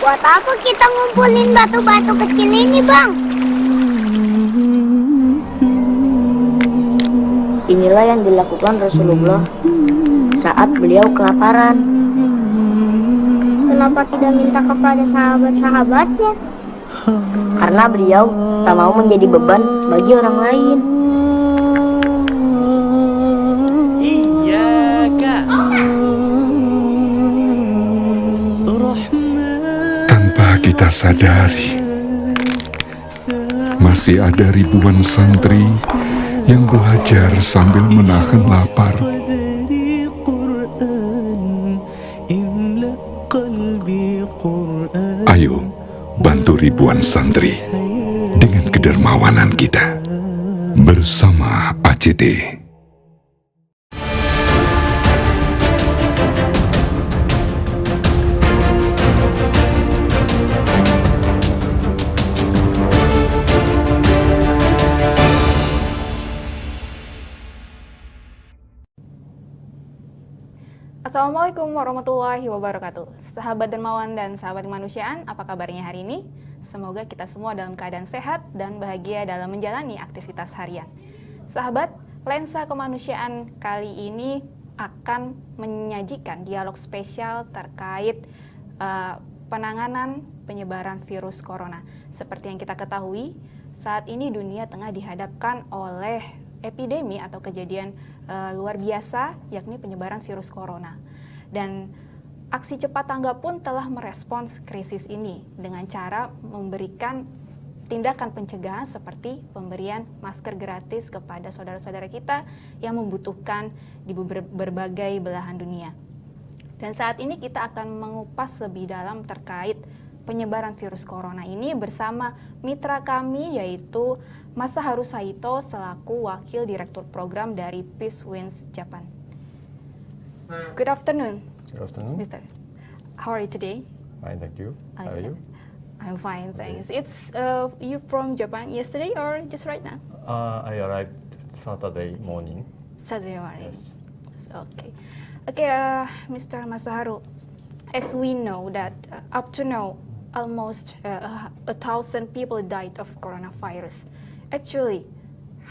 Buat apa kita ngumpulin batu-batu kecil ini, Bang? Inilah yang dilakukan Rasulullah saat beliau kelaparan. Kenapa tidak minta kepada sahabat-sahabatnya? Karena beliau tak mau menjadi beban bagi orang lain. Tanpa kita sadari, masih ada ribuan santri yang belajar sambil menahan lapar. Ayo, bantu ribuan santri dengan kedermawanan kita bersama ACT. Assalamualaikum warahmatullahi wabarakatuh. Sahabat dermawan dan sahabat kemanusiaan, apa kabarnya hari ini? Semoga kita semua dalam keadaan sehat dan bahagia dalam menjalani aktivitas harian. Sahabat, lensa kemanusiaan kali ini akan menyajikan dialog spesial terkait penanganan penyebaran virus corona. Seperti yang kita ketahui, saat ini dunia tengah dihadapkan oleh epidemi atau kejadian luar biasa, yakni penyebaran virus corona. Dan aksi cepat tanggap pun telah merespons krisis ini dengan cara memberikan tindakan pencegahan seperti pemberian masker gratis kepada saudara-saudara kita yang membutuhkan di berbagai belahan dunia. Dan saat ini kita akan mengupas lebih dalam terkait penyebaran virus corona ini bersama mitra kami, yaitu Masaharu Saito selaku Wakil Direktur Program dari Peace Wins Japan. Good afternoon. Good afternoon. Mister. How are you today? Fine, thank you. How are you? I'm fine, thanks. It's you from Japan yesterday or just right now? I arrived Saturday morning. Saturday morning. Yes. Okay. Okay, Mr. Masaharu, as we know that up to now, almost 1,000 people died of coronavirus. Actually,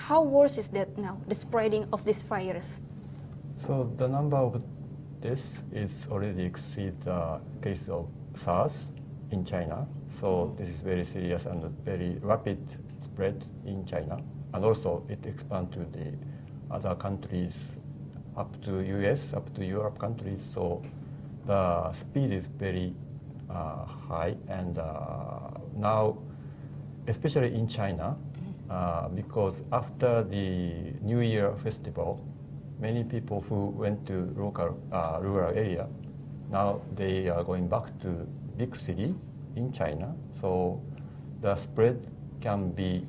how worse is that now, the spreading of this virus? So the number of this is already exceed the case of SARS in China. So this is very serious and very rapid spread in China. And also it expands to the other countries, up to US, up to Europe countries. So the speed is very high. And now, especially in China, because after the New Year festival, many people who went to local rural area, now they are going back to big city in China. So the spread can be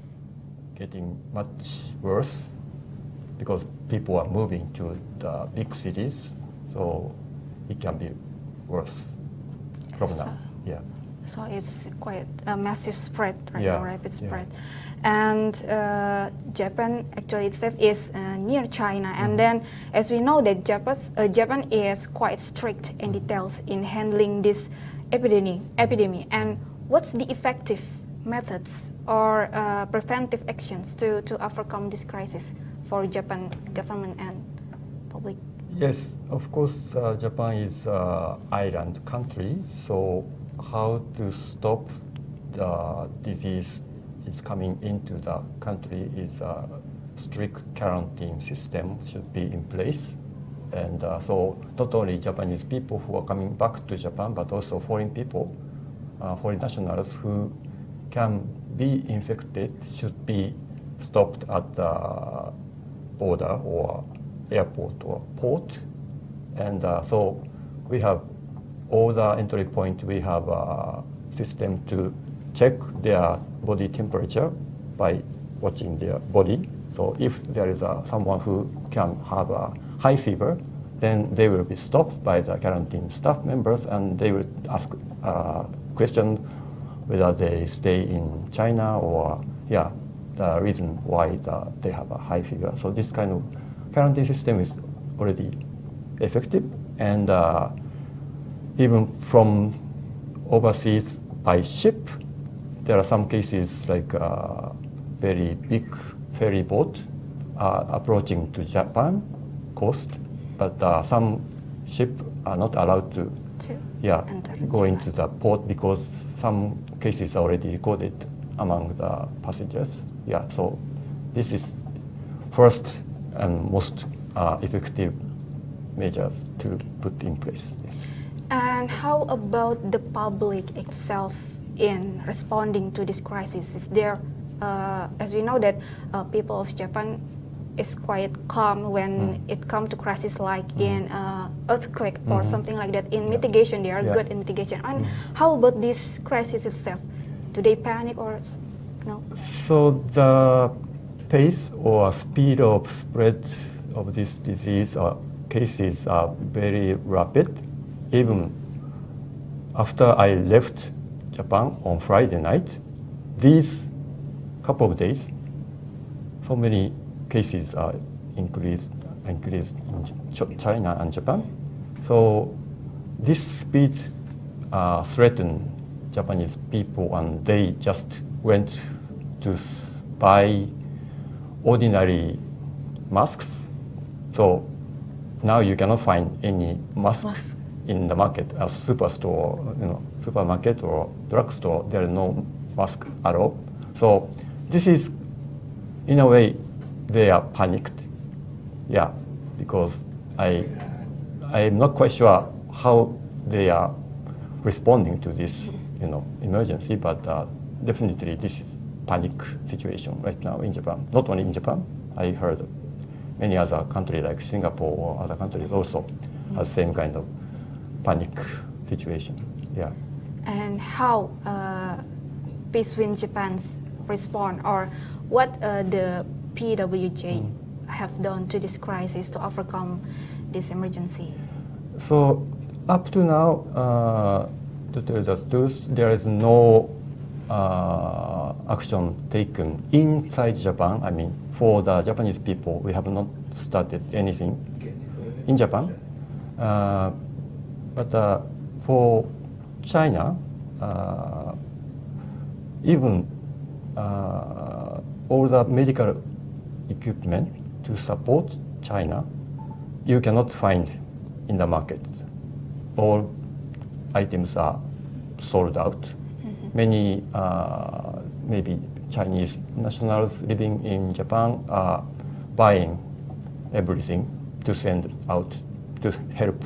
getting much worse because people are moving to the big cities. So it can be worse from now. Yeah. So it's quite a massive spread, right? Yeah, A rapid spread. yeah. And Japan actually itself is near China, and then as we know that Japan is quite strict in details in handling this epidemic. And what's the effective methods or preventive actions to overcome this crisis for Japan government and public? Yes, of course, Japan is an island country, so how to stop the disease is coming into the country is a strict quarantine system should be in place. And so not only Japanese people who are coming back to Japan, but also foreign people, foreign nationals who can be infected should be stopped at the border or airport or port. And so we have all the entry point, we have a system to check their body temperature by watching their body. So if there is someone who can have a high fever, then they will be stopped by the quarantine staff members, and they will ask question whether they stay in China or the reason why they have a high fever. So this kind of quarantine system is already effective, and even from overseas by ship. There are some cases like very big ferry boat approaching to Japan coast, but some ship are not allowed to enter go Japan. into the port because some cases are already recorded among the passengers. Yeah, so this is first and most effective measures to put in place. Yes. And how about the public itself in responding to this crisis? Is there, as we know that people of Japan is quite calm when it comes to crisis like in earthquake or something like that. In mitigation, they are good in mitigation. And how about this crisis itself? Do they panic or no? So the pace or speed of spread of this disease cases are very rapid. Even after I left Japan on Friday night, these couple of days, so many cases are increased in China and Japan. So this speed threatened Japanese people, and they just went to buy ordinary masks. So now you cannot find any masks in the market, a superstore, supermarket or drugstore. There is no mask at all. So this is, in a way, they are panicked. Yeah, because I'm not quite sure how they are responding to this, emergency, but definitely this is panic situation right now in Japan. Not only in Japan, I heard many other countries like Singapore or other countries also have same kind of panic situation. Yeah. And how Peacewin Japan's respond, or what the PWJ have done to this crisis to overcome this emergency? So up to now, to tell the truth, there is no action taken inside Japan. I mean, for the Japanese people, we have not started anything in Japan. But for China, even all the medical equipment to support China, you cannot find in the market. All items are sold out. Many maybe Chinese nationals living in Japan are buying everything to send out to help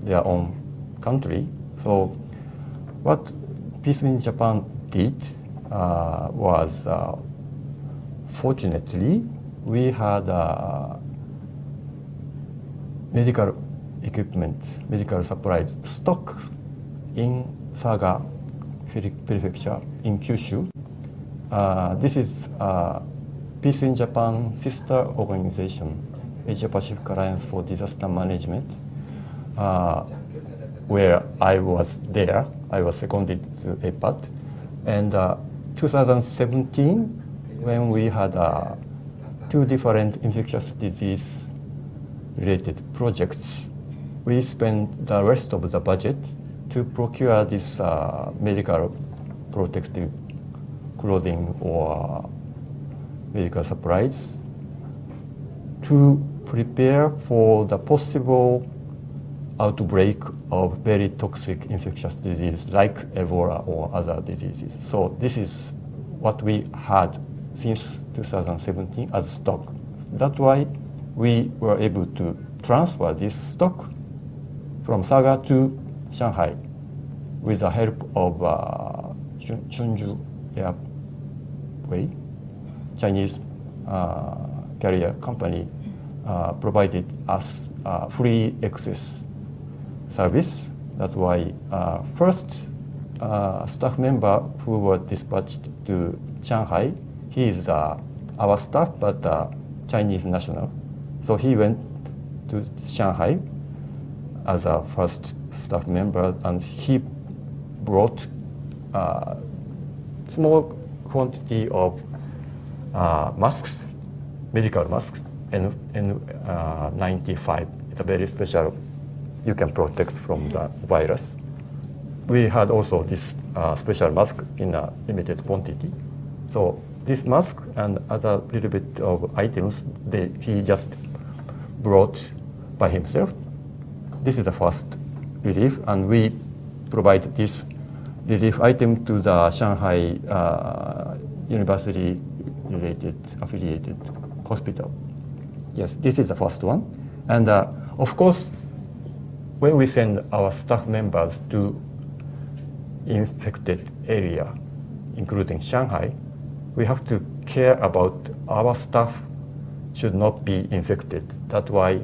their own country. So what Peacewin Japan did was, fortunately, we had medical equipment, medical supplies stock in Saga Prefecture in Kyushu. This is Peacewin Japan sister organization, Asia Pacific Alliance for Disaster Management, where I was there. I was seconded to APAT. And 2017, when we had two different infectious disease related projects, we spent the rest of the budget to procure this medical protective clothing or medical supplies to prepare for the possible outbreak of very toxic infectious disease like Ebola or other diseases. So this is what we had since 2017 as stock. That's why we were able to transfer this stock from Saga to Shanghai with the help of Chunju Airway, Chinese carrier company, provided us free access service. That's why first staff member who was dispatched to Shanghai, he is our staff but Chinese national. So he went to Shanghai as a first staff member, and he brought small quantity of masks, medical masks, and N95. It's a very special, you can protect from the virus. we had also this special mask in a limited quantity. So this mask and other little bit of items he just brought by himself. This is the first relief, and we provide this relief item to the Shanghai university-related affiliated hospital. Yes, this is the first one. And of course, when we send our staff members to infected area, including Shanghai, we have to care about our staff should not be infected. That's why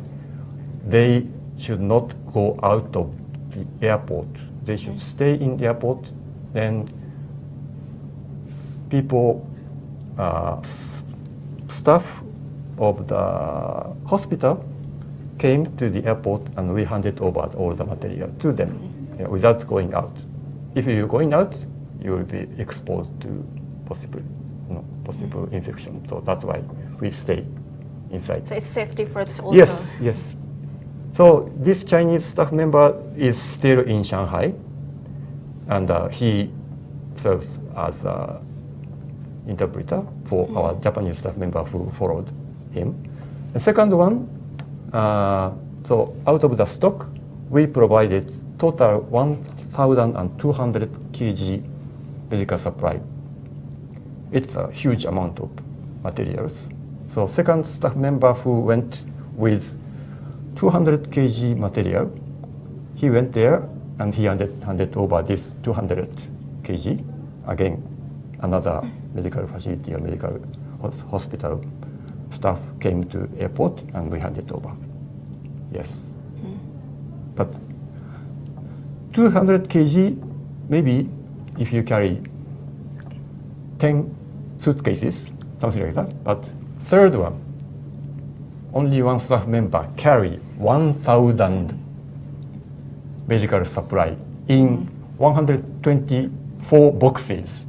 they should not go out of the airport. They should stay in the airport. Then people, staff of the hospital came to the airport, and we handed over all the material to them without going out. If you're going out, you will be exposed to possible infection. So that's why we stay inside. So it's safety first also. Yes, yes. So this Chinese staff member is still in Shanghai, and he serves as an interpreter for our Japanese staff member who followed him. The second one, so out of the stock, we provided total 1,200 kg medical supply. It's a huge amount of materials. So second staff member who went with 200 kg material, he went there and he handed over this 200 kg. Again, another medical facility or medical hospital staff came to airport and we handed over. Yes. But 200 kg, maybe if you carry 10 suitcases, something like that. But third one, only one staff member carry 1,000 medical supply in 124 boxes.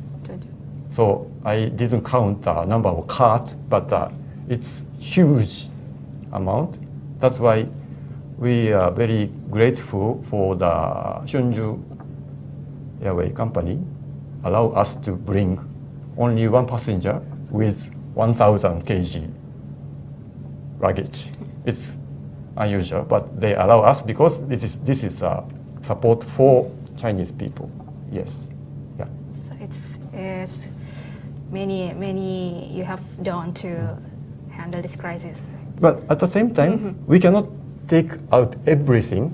So I didn't count the number of carts, but it's huge amount. That's why we are very grateful for the Shunju Airway company allow us to bring only one passenger with 1,000 kg luggage. It's unusual, but they allow us because this is support for Chinese people. Yes. Yeah. So it's many you have done to handle this crisis. But at the same time, we cannot take out everything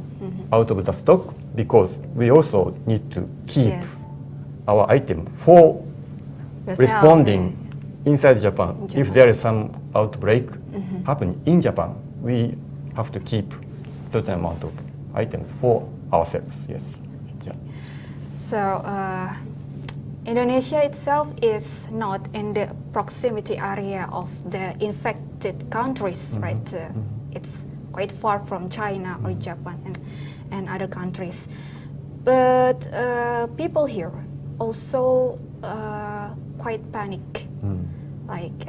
out of the stock because we also need to keep our item for responding inside Japan. If there is some outbreak happening in Japan, we have to keep certain amount of items for ourselves. Yes. Yeah. So Indonesia itself is not in the proximity area of the infected countries, right? It's quite far from China or Japan and other countries. But people here also quite panic. Like,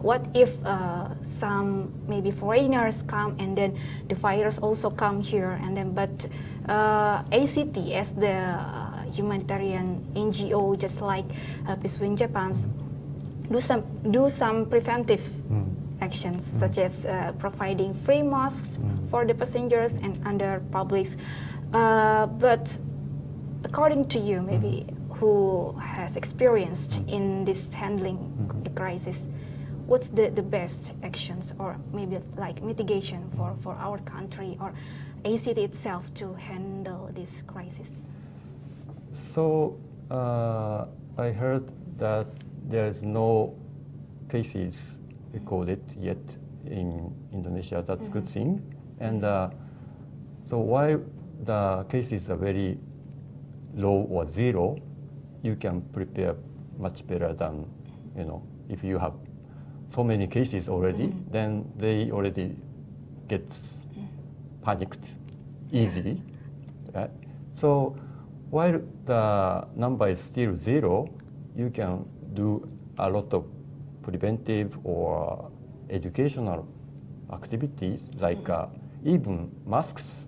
what if some maybe foreigners come and then the virus also come here and then, but ACT as the humanitarian NGO, just like Between Japans, do some preventive actions such as providing free masks for the passengers and other publics. But according to you, maybe who has experienced in this handling the crisis, what's the best actions or maybe like mitigation for our country or ACT itself to handle this crisis? So I heard that there is no cases recorded yet in Indonesia. That's a good thing. And so while the cases are very low or zero, you can prepare much better than, if you have so many cases already, then they already get panicked easily. Right? So while the number is still zero, you can do a lot of preventive or educational activities like even masks.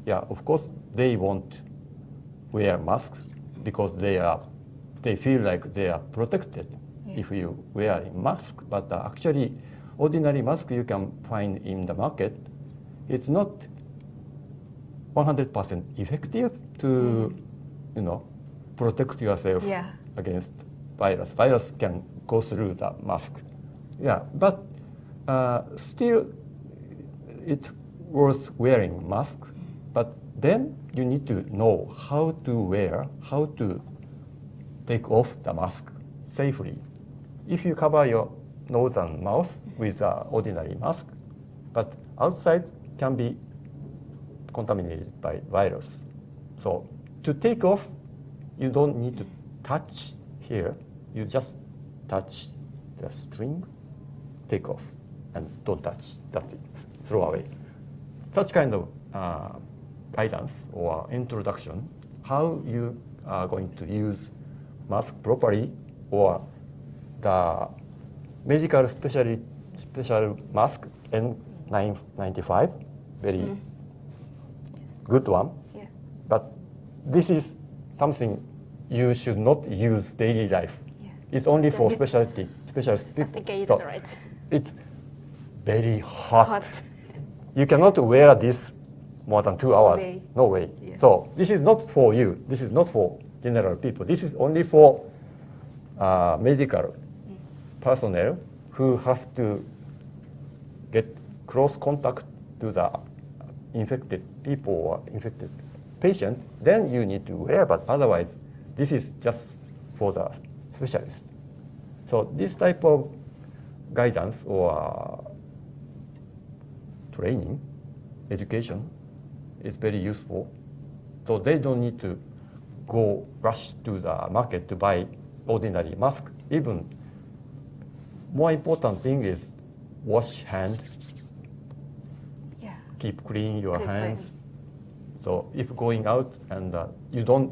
Yeah, of course they won't wear masks because they feel like they are protected if you wear a mask. But actually, ordinary mask you can find in the market, it's not 100% effective to, protect yourself against virus. Virus can go through the mask. Yeah, but still, it's worth wearing mask. But then you need to know how to take off the mask safely. If you cover your nose and mouth with an ordinary mask, but outside can be contaminated by virus. So to take off, you don't need to touch here. You just touch the string, take off, and don't touch. That's it. Throw away. Such kind of guidance or introduction, how you are going to use mask properly, or the medical special mask N95, very good one. Yeah. But this is something you should not use daily life. Yeah. It's only for It's specialist people. Sophisticated, So right? it's very hot. Hot. You cannot wear this more than 2 hours. day. No way. Yeah. So this is not for you. This is not for general people. This is only for medical personnel who has to get close contact to the infected people or infected patient. Then you need to wear, but otherwise, this is just for the specialist. So this type of guidance or training, education is very useful. So they don't need to go rush to the market to buy ordinary mask. Even more important thing is wash hand, Yeah. keep clean your Keep hands. So if going out and you don't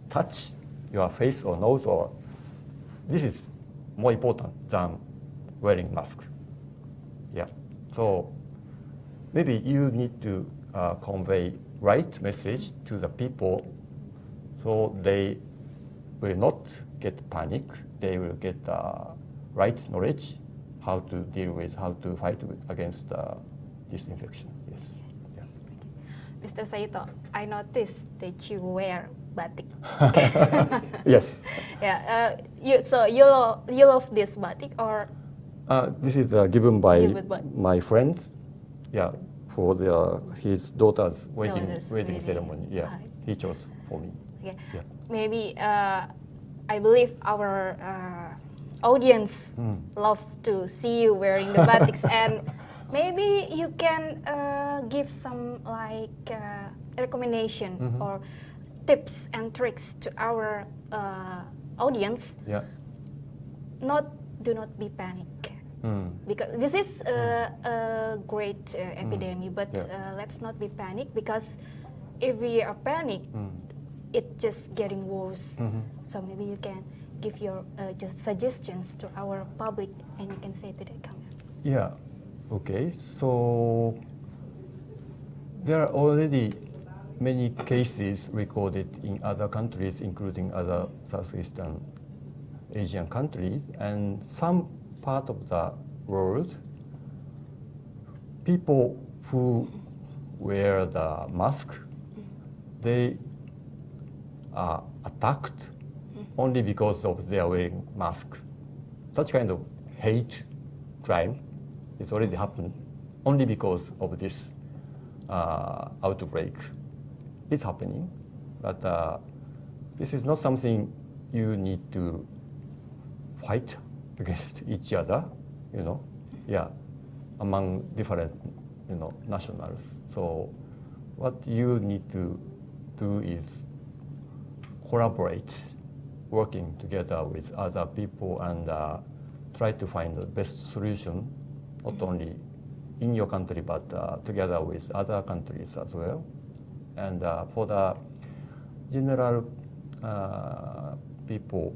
touch your face or nose, or this is more important than wearing mask. Yeah. So maybe you need to convey right message to the people, so they will not get panic. They will get right knowledge how to deal with, how to fight against this infection. Yes. Yeah. Mr. Saito, I noticed that you wear batik. Yes. Yeah. You love this batik, or This is given by Given by- my friend. Yeah, for his daughter's wedding wedding. ceremony. Yeah, Right. he chose for me. okay. Yeah. Maybe I believe our audience love to see you wearing the batiks, and maybe you can give some recommendation or tips and tricks to our audience. Yeah. Do not be panic, because this is a great epidemic. But Yeah. let's not be panic, because if we are panic, it's just getting worse. So maybe you can give your just suggestions to our public, and you can say to the camera. Yeah. Okay. So there are already many cases recorded in other countries, including other Southeastern Asian countries, and some part of the world, people who wear the mask, they are attacked only because of their wearing mask. Such kind of hate crime is already happened only because of this outbreak. It's happening, but this is not something you need to fight against each other, yeah, among different, nationals. So what you need to do is collaborate, working together with other people, and try to find the best solution, not only in your country, but together with other countries as well. And for the general people,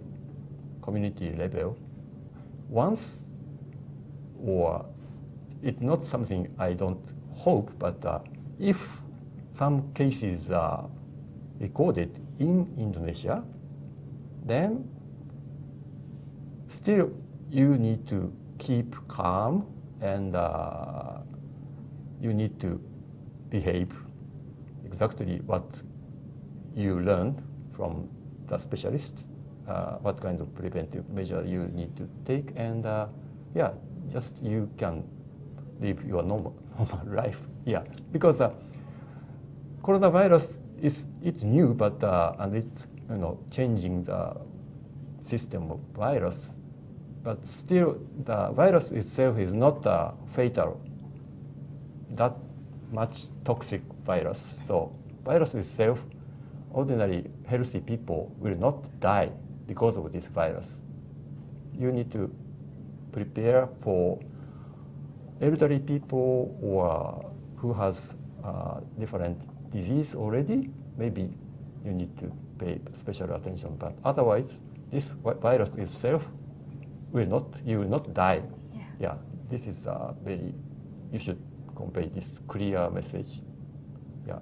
community level, once, or it's not something I don't hope, but if some cases are recorded in Indonesia, then still you need to keep calm and you need to behave exactly what you learned from the specialist, what kind of preventive measure you need to take, and yeah, just you can live your normal life. Yeah, because coronavirus it's new, but and it's changing the system of virus, but still the virus itself is not fatal, that much toxic virus. So virus itself, ordinary healthy people will not die because of this virus. You need to prepare for elderly people or who has different disease already. Maybe you need to pay special attention, but otherwise this virus itself you will not die. Yeah, this is very, you should convey this clear message. Yeah.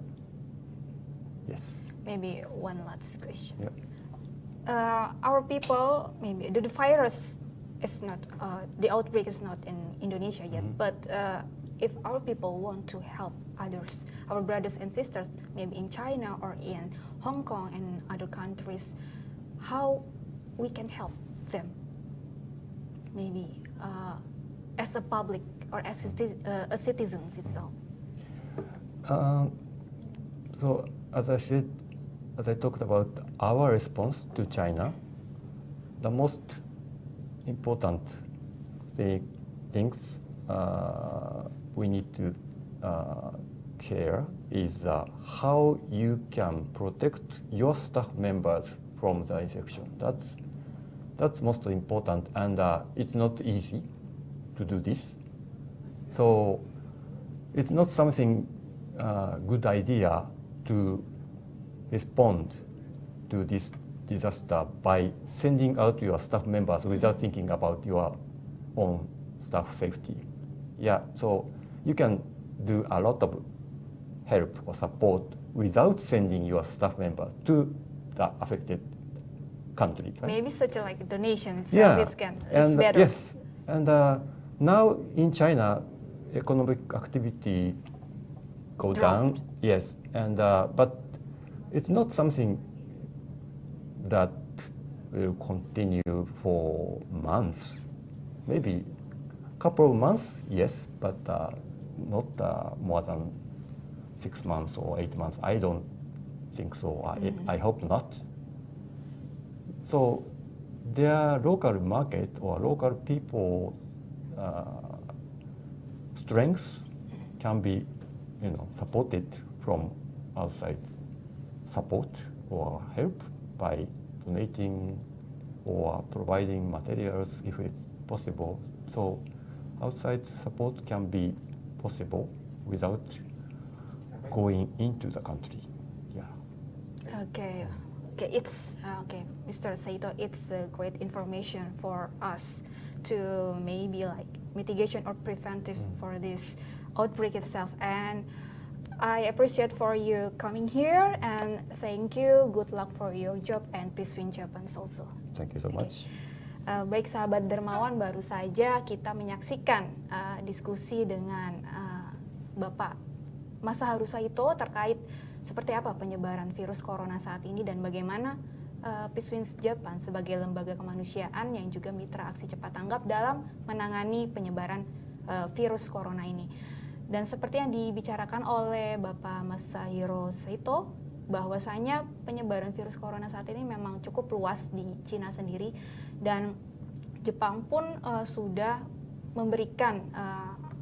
Yes. Maybe one last question. Yeah. Our people, maybe the virus is not, the outbreak is not in Indonesia yet, but if our people want to help others, our brothers and sisters, maybe in China or in Hong Kong and other countries, how we can help them? Maybe as a public or as a citizens itself. So as I said, as I talked about our response to China, the most important things we need to care is how you can protect your staff members from the infection. That's most important, and it's not easy to do this. So it's not something good idea to respond to this disaster by sending out your staff members without thinking about your own staff safety. Yeah, so you can do a lot of help or support without sending your staff members to the affected country. Right? Maybe such like a donation itself, Yeah, it's better. Yes, and now in China, economic activity go down. Yes, and but it's not something that will continue for months. Maybe a couple of months, yes, but not more than 6 months or 8 months. I don't think so. I hope not. So their local market or local people strengths can be, supported from outside support or help by donating or providing materials if it's possible. So outside support can be possible without going into the country. Yeah. Okay, it's okay, Mr. Saito. It's great information for us to maybe like mitigation or preventive for this outbreak itself. And I appreciate for you coming here, and thank you. Good luck for your job and peace in Japan also. Thank you so much. Baik sahabat dermawan, baru saja kita menyaksikan diskusi dengan Bapak Masaharu Saito terkait seperti apa penyebaran virus corona saat ini dan bagaimana Peace Japan sebagai lembaga kemanusiaan yang juga mitra aksi cepat tanggap dalam menangani penyebaran virus corona ini. Dan seperti yang dibicarakan oleh Bapak Masaharu Saito, bahwasanya penyebaran virus corona saat ini memang cukup luas di Cina sendiri, dan Jepang pun sudah memberikan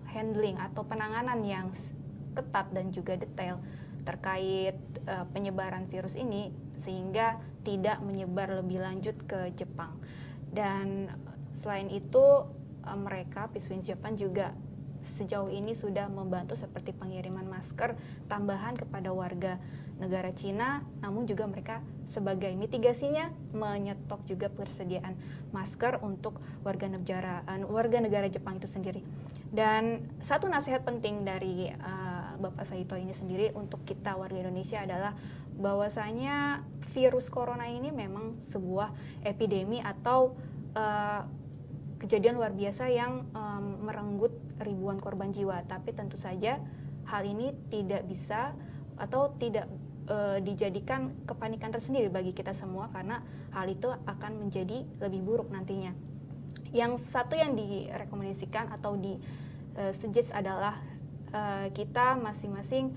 handling atau penanganan yang ketat dan juga detail terkait penyebaran virus ini sehingga tidak menyebar lebih lanjut ke Jepang. Dan selain itu mereka Peace Japan juga sejauh ini sudah membantu seperti pengiriman masker tambahan kepada warga negara Cina, namun juga mereka sebagai mitigasinya menyetok juga persediaan masker untuk warga negara Jepang itu sendiri. Dan satu nasihat penting dari Bapak Saito ini sendiri untuk kita warga Indonesia adalah bahwasanya virus corona ini memang sebuah epidemi atau kejadian luar biasa yang merenggut ribuan korban jiwa. Tapi tentu saja hal ini tidak bisa atau tidak dijadikan kepanikan tersendiri bagi kita semua, karena hal itu akan menjadi lebih buruk nantinya. Yang satu yang direkomendasikan atau suggest adalah kita masing-masing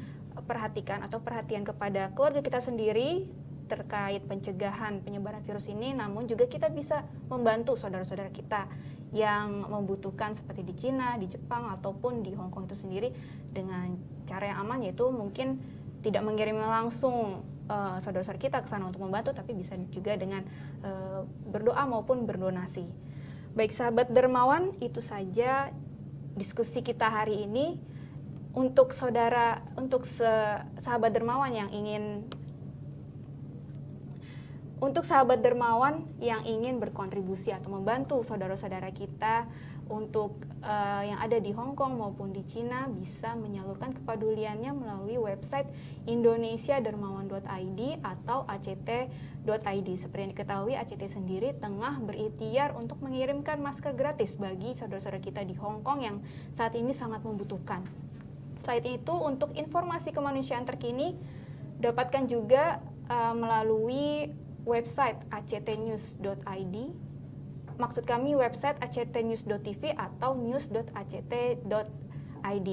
perhatikan atau perhatian kepada keluarga kita sendiri terkait pencegahan penyebaran virus ini, namun juga kita bisa membantu saudara-saudara kita yang membutuhkan seperti di Cina, di Jepang, ataupun di Hong Kong itu sendiri dengan cara yang aman, yaitu mungkin tidak mengirim langsung saudara-saudara kita ke sana untuk membantu, tapi bisa juga dengan berdoa maupun berdonasi. Baik sahabat dermawan, itu saja diskusi kita hari ini. Untuk sahabat dermawan yang ingin berkontribusi atau membantu saudara-saudara kita untuk yang ada di Hong Kong maupun di Cina, bisa menyalurkan kepeduliannya melalui website indonesiadermawan.id atau act.id. Seperti yang diketahui, ACT sendiri tengah berikhtiar untuk mengirimkan masker gratis bagi saudara-saudara kita di Hong Kong yang saat ini sangat membutuhkan. Selain itu, untuk informasi kemanusiaan terkini dapatkan juga melalui website actnews.id. Maksud kami website actnews.tv atau news.act.id.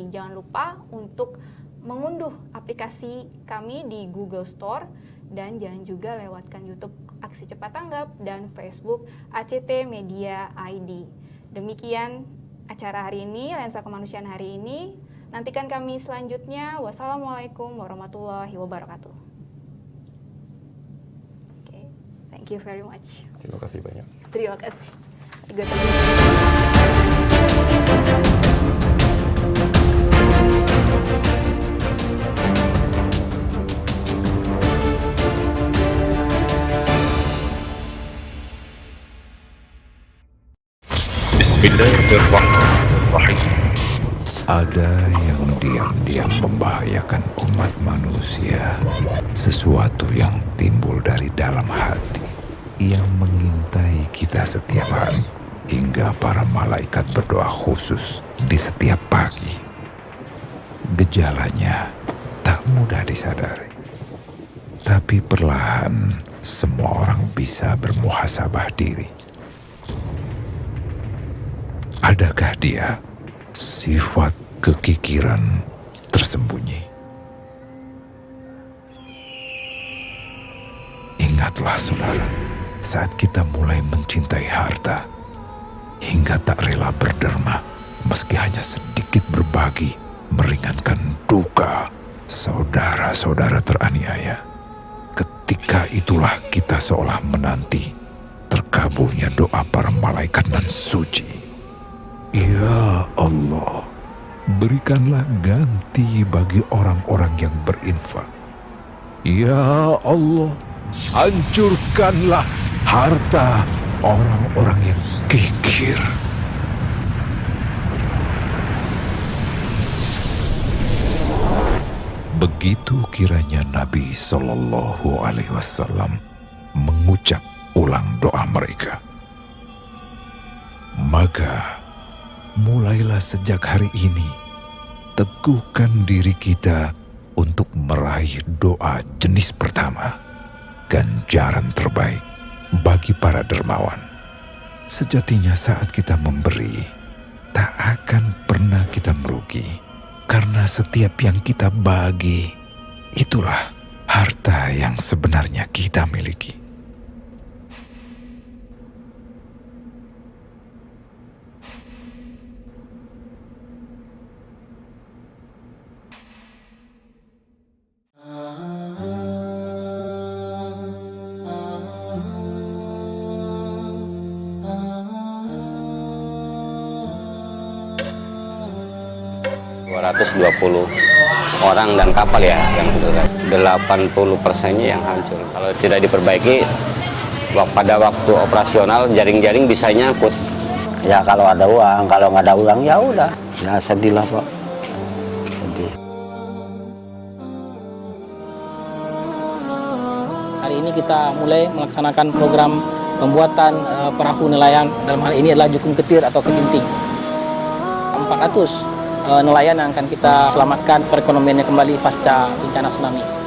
Jangan lupa untuk mengunduh aplikasi kami di Google Store, dan jangan juga lewatkan YouTube Aksi Cepat Tanggap dan Facebook ACT Media ID. Demikian acara hari ini, Lensa Kemanusiaan hari ini. Nantikan kami selanjutnya. Wassalamualaikum warahmatullahi wabarakatuh. Okay. Thank you very much. Terima kasih banyak. Terima kasih. Bismillahirrahmanirrahim. Ada yang diam-diam membahayakan umat manusia, sesuatu yang timbul dari dalam hati, yang mengintai kita setiap hari, hingga para malaikat berdoa khusus di setiap pagi. Gejalanya tak mudah disadari, tapi perlahan semua orang bisa bermuhasabah diri. Adakah dia sifat kekikiran tersembunyi? Ingatlah saudara, saat kita mulai mencintai harta, hingga tak rela berderma, meski hanya sedikit berbagi, meringankan duka saudara-saudara teraniaya. Ketika itulah kita seolah menanti terkabulnya doa para malaikat nan suci. Ya Allah, berikanlah ganti bagi orang-orang yang berinfak. Ya Allah, hancurkanlah harta orang-orang yang kikir. Begitu kiranya Nabi Sallallahu Alaihi Wasallam mengucap ulang doa mereka, maka mulailah sejak hari ini teguhkan diri kita untuk meraih doa jenis pertama, ganjaran terbaik bagi para dermawan. Sejatinya saat kita memberi, tak akan pernah kita merugi, karena setiap yang kita bagi, itulah harta yang sebenarnya kita miliki. orang dan kapal ya yang sudah 80%-nya yang hancur. Kalau tidak diperbaiki pada waktu operasional jaring-jaring bisa nyangkut. Ya kalau ada uang, kalau nggak ada uang ya udah. Ya sedih lah Pak. Sedih. Hari ini kita mulai melaksanakan program pembuatan perahu nelayan, dalam hal ini adalah jukung ketir atau keginting. 400 nelayan yang akan kita selamatkan perekonomiannya kembali pasca bencana tsunami.